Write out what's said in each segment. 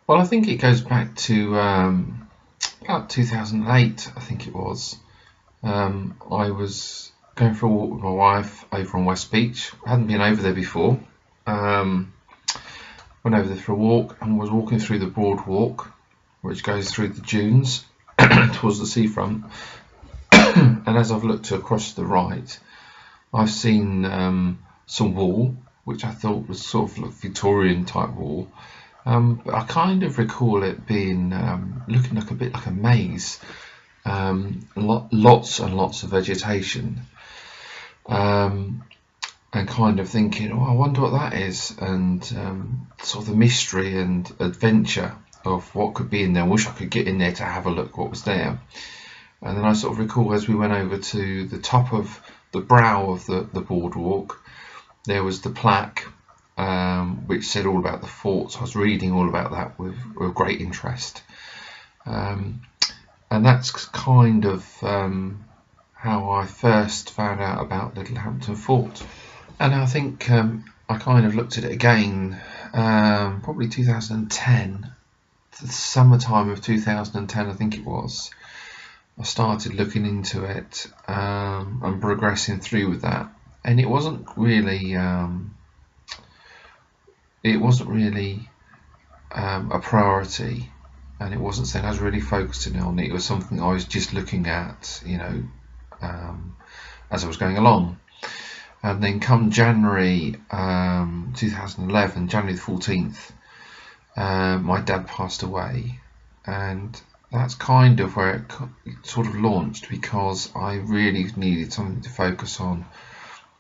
Well, I think it goes back to about 2008, I think it was. I was going for a walk with my wife over on West Beach. I hadn't been over there before. Um, Went over there for a walk and was walking through the boardwalk, which goes through the dunes towards the seafront. And as I've looked across to the right, I've seen some wall, which I thought was sort of like Victorian type wall. But I kind of recall it being looking like a bit like a maze, lots and lots of vegetation, um, and kind of thinking, oh, I wonder what that is, and sort of the mystery and adventure of what could be in there. I wish I could get in there to have a look what was there. And then I sort of recall as we went over to the top of the brow of the boardwalk, there was the plaque which said all about the fort. So I was reading all about that with great interest. And that's kind of how I first found out about Littlehampton Fort. And I think I kind of looked at it again, probably 2010, the summertime of 2010, I think it was. I started looking into it and progressing through with that, and it wasn't really a priority, and it wasn't something I was really focusing on. It was something I was just looking at, as I was going along. And then come January 2011, January the 14th, my dad passed away, and that's kind of where it sort of launched, because I really needed something to focus on.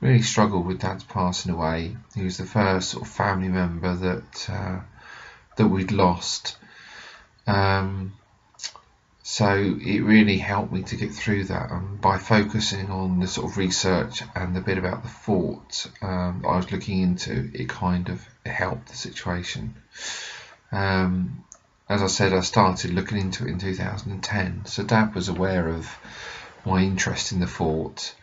Really struggled with Dad's passing away. He was the first sort of family member that we'd lost. So it really helped me to get through that, and by focusing on the sort of research and the bit about the fort I was looking into, it kind of helped the situation. As I said, I started looking into it in 2010, so Dad was aware of my interest in the fort,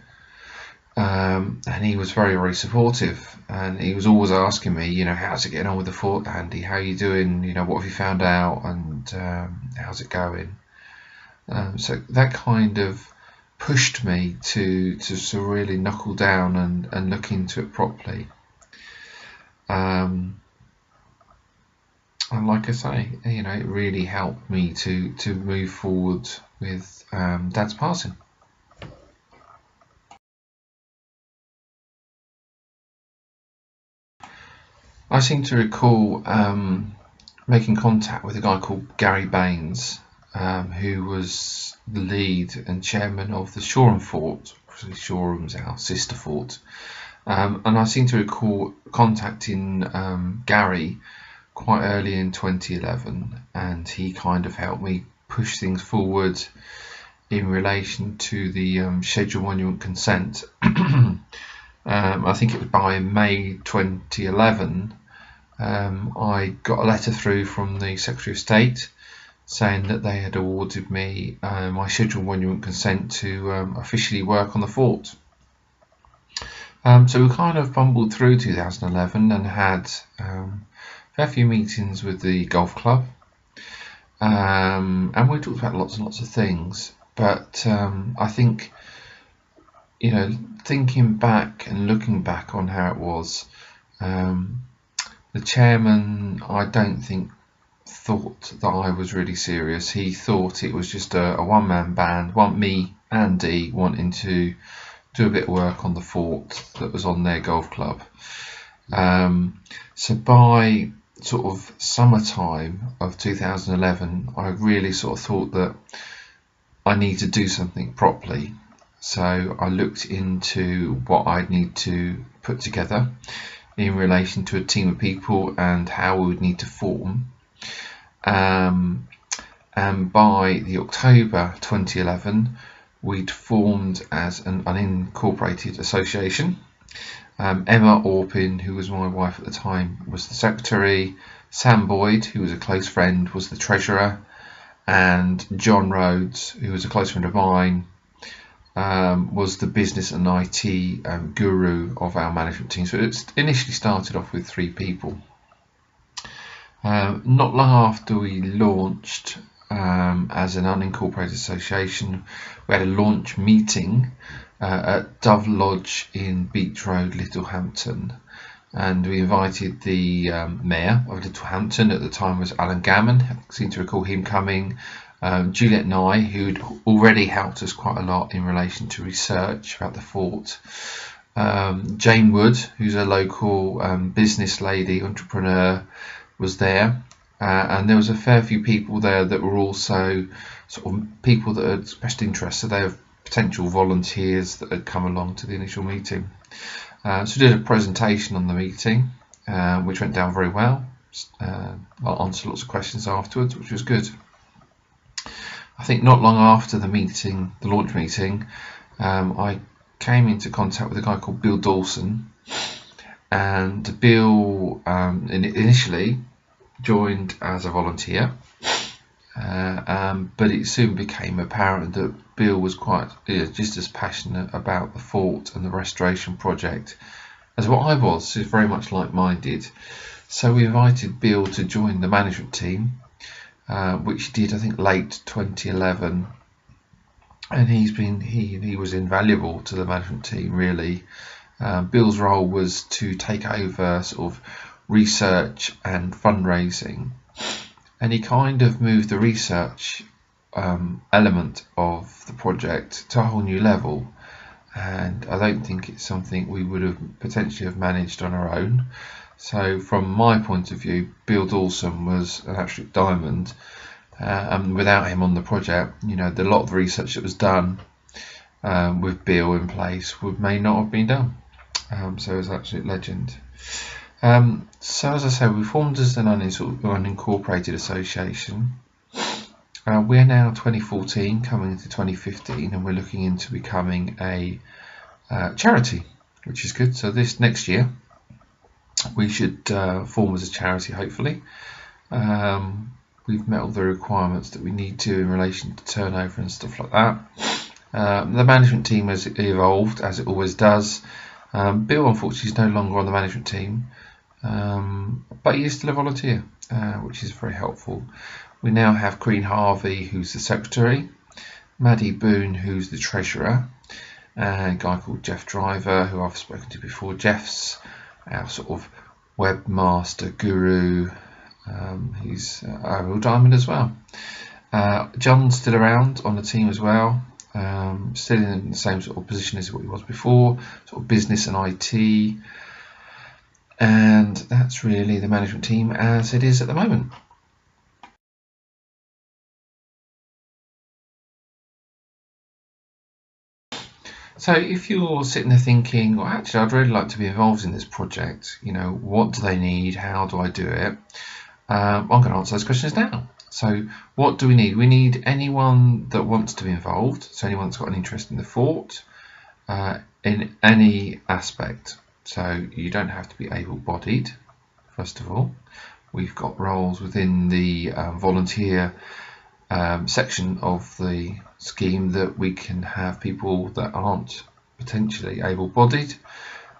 and he was very, very supportive, and he was always asking me, how's it getting on with the fort, Andy? How are you doing? What have you found out, and how's it going? So that kind of pushed me to really knuckle down and look into it properly. And like I say, it really helped me to move forward with Dad's passing. I seem to recall making contact with a guy called Gary Baines, who was the lead and chairman of the Shoreham Fort. Shoreham's our sister fort. And I seem to recall contacting Gary quite early in 2011, and he kind of helped me push things forward in relation to the Schedule Monument consent. I think it was by May 2011, I got a letter through from the Secretary of State saying that they had awarded me my Schedule Monument consent to officially work on the fort. So we kind of bumbled through 2011 and had a fair few meetings with the golf club, and we talked about lots and lots of things. But I think, thinking back and looking back on how it was, the chairman, I don't think, thought that I was really serious. He thought it was just a one-man band, me, Andy, wanting to do a bit of work on the fort that was on their golf club. So by sort of summertime of 2011, I really sort of thought that I need to do something properly. So I looked into what I'd need to put together in relation to a team of people and how we would need to form. And by the October 2011, we'd formed as an unincorporated association. Emma Orpin, who was my wife at the time, was the secretary. Sam Boyd, who was a close friend, was the treasurer, and John Rhodes, who was a close friend of mine, was the business and IT guru of our management team. So it initially started off with 3 people. Not long after we launched as an unincorporated association, we had a launch meeting at Dove Lodge in Beach Road, Littlehampton, and we invited the mayor of Littlehampton at the time was Alan Gammon. I seem to recall him coming. Juliet Nye, who'd already helped us quite a lot in relation to research about the fort. Jane Wood, who's a local business lady, entrepreneur, was there, and there was a fair few people there that were also sort of people that had expressed interest, so they were potential volunteers that had come along to the initial meeting. So we did a presentation on the meeting, which went down very well. I answered lots of questions afterwards, which was good. I think not long after the meeting, the launch meeting, I came into contact with a guy called Bill Dawson, and Bill initially joined as a volunteer, but it soon became apparent that Bill was quite just as passionate about the fort and the restoration project as what I was. He's very much like-minded, so we invited Bill to join the management team, which he did I think late 2011, and he was invaluable to the management team really. Bill's role was to take over sort of research and fundraising, and he kind of moved the research element of the project to a whole new level, and I don't think it's something we would have potentially have managed on our own. So from my point of view, Bill Dawson was an absolute diamond, and without him on the project, you know, a lot of the research that was done with Bill in place may not have been done. So it was an absolute legend. So as I say, we formed as an unincorporated association. We are now 2014 coming into 2015, and we're looking into becoming a charity, which is good. So this next year we should form as a charity, hopefully. We've met all the requirements that we need to in relation to turnover and stuff like that. The management team has evolved, as it always does. Bill unfortunately is no longer on the management team, but he is still a volunteer, which is very helpful. We now have Green Harvey, who's the secretary, Maddie Boone, who's the treasurer, and a guy called Jeff Driver, who I've spoken to before. Jeff's our sort of webmaster guru. He's a real diamond as well. John's still around on the team as well, still in the same sort of position as what he was before, sort of business and IT, and that's really the management team as it is at the moment. So if you're sitting there thinking, well, actually I'd really like to be involved in this project, you know, what do they need, how do I do it? I'm going to answer those questions now. So what do we need? We need anyone that wants to be involved, so anyone that's got an interest in the fort, in any aspect. So you don't have to be able-bodied, first of all. We've got roles within the volunteer section of the scheme that we can have people that aren't potentially able-bodied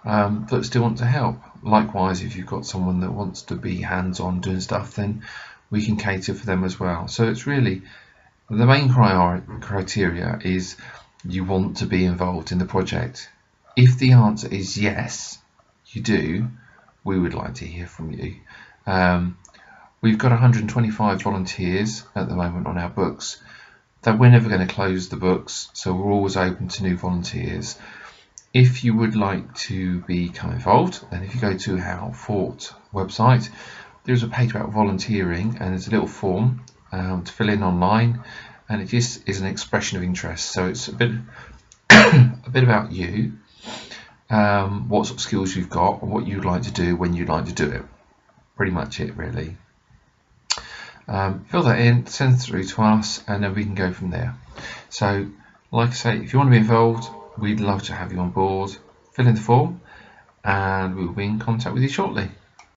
that still want to help. Likewise, if you've got someone that wants to be hands-on doing stuff, then we can cater for them as well. So it's really the main criteria is you want to be involved in the project. If the answer is yes, you do, we would like to hear from you. We've got 125 volunteers at the moment on our books. That we're never going to close the books, so we're always open to new volunteers. If you would like to become involved, then if you go to our fort website, there's a page about volunteering, and there's a little form to fill in online, and it just is an expression of interest. So it's a bit a bit about you, what sort of skills you've got, and what you'd like to do when you'd like to do it. Pretty much it, really. Fill that in, send it through to us, and then we can go from there. So, like I say, if you want to be involved, we'd love to have you on board. Fill in the form, and we'll be in contact with you shortly.